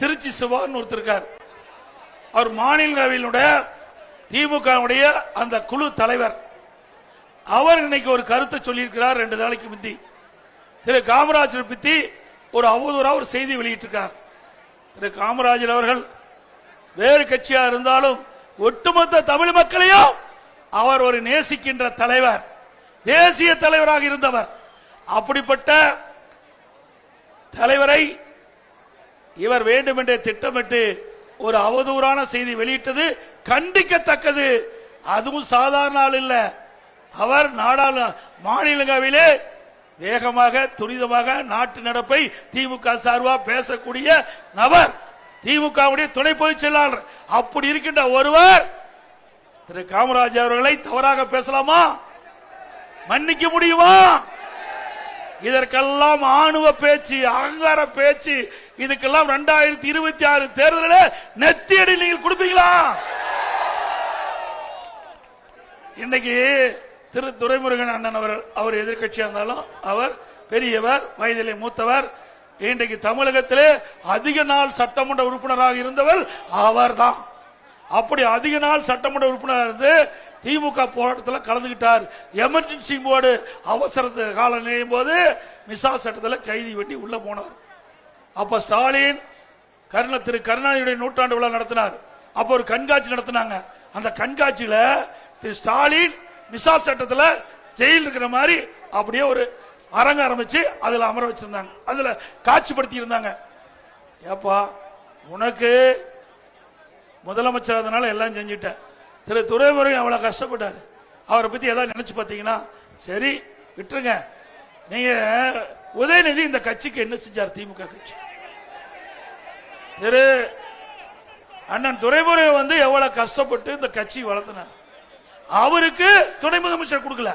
திருச்சி சிவான்னு ஒருத்தர் இருக்கார். அவர் மாநிலங்களவையினுடைய திமுக அந்த குழு தலைவர். அவர் இன்னைக்கு ஒரு கருத்தை சொல்லியிருக்கிறார். 2 நாளைக்கு முந்தி திரு காமராஜர் பத்தி ஒரு அவதூறா ஒரு செய்தி வெளியிட்டிருக்கார். திரு காமராஜர் அவர்கள் வேறு கட்சியா இருந்தாலும் ஒட்டுமொத்த தமிழ் மக்களையும் அவர் ஒரு நேசிக்கின்ற தலைவர், தேசிய தலைவராக இருந்தவர். அப்படிப்பட்ட தலைவரை இவர் வேண்டுமென்றே திட்டமிட்டு ஒரு அவதூறான செய்தி வெளியிட்டது கண்டிக்கத்தக்கது. அதுவும் சாதாரண ஆள் இல்ல. அவர் மாநிலங்களவையிலே வேகமாக துரிதமாக நாட்டு நடப்பை திமுக சார்பா பேசக்கூடிய நபர், திமுக துணை பொதுச் செயலாளர். அப்படி இருக்கின்ற ஒருவர் திரு காமராஜ் அவர்களை தவறாக பேசலாமா? மன்னிக்க முடியுமா? இதற்கெல்லாம் ஆணவ பேச்சு, அகங்கார பேச்சு, இதுக்கெல்லாம் 2026 தேர்தலில் நெத்தியடி நீங்கள் கொடுப்பீங்களா? இன்னைக்கு திரு துரைமுருகன் அண்ணன் அவர் எதிர்கட்சியா இருந்தாலும் அவர் பெரியவர், வயதிலே மூத்தவர். இன்றைக்கு தமிழகத்திலே அதிக நாள் சட்டமன்ற உறுப்பினராக இருந்தவர் அவர்தான். அப்படி அதிக நாள் சட்டமன்ற உறுப்பினர் இருந்து திமுக போராட்டத்தில் கலந்துகிட்டார். எமர்ஜென்சி போர்டு அவசர கால நிலையும் போது மிசா சட்டத்தில் கைதி வெட்டி உள்ள போனார். அப்ப ஸ்டாலின் திரு கருணாநிதியுடைய நூற்றாண்டு விழா நடத்தினார். அப்ப ஒரு கண்காட்சி நடத்தினாங்க. அந்த கண்காட்சியில திரு ஸ்டாலின் மிசா சட்டத்தில் ஜெயில் இருக்கிற மாதிரி அப்படியே ஒரு அரங்க ஆரம்பிச்சு அதுல அமர வச்சிருந்தாங்க. அதுல காட்சிப்படுத்தி இருந்தாங்க. ஏப்பா உனக்கு முதலமைச்சர் அதனால எல்லாம் செஞ்சுட்ட. திரு துரைமுருகன் அவ்வளவு கஷ்டப்பட்டாரு. அவரை பத்தி ஏதாவது நினைச்சு பார்த்தீங்கன்னா சரி விட்டுருங்க. நீங்க உதயநிதி இந்த கட்சிக்கு என்ன செஞ்சார்? திமுக கட்சி திரு அண்ணன் துரைமுருகன் எவ்வளவு கஷ்டப்பட்டு இந்த கட்சி வளர்த்தினார். அவருக்கு துணை முதலமைச்சர் கொடுக்கல.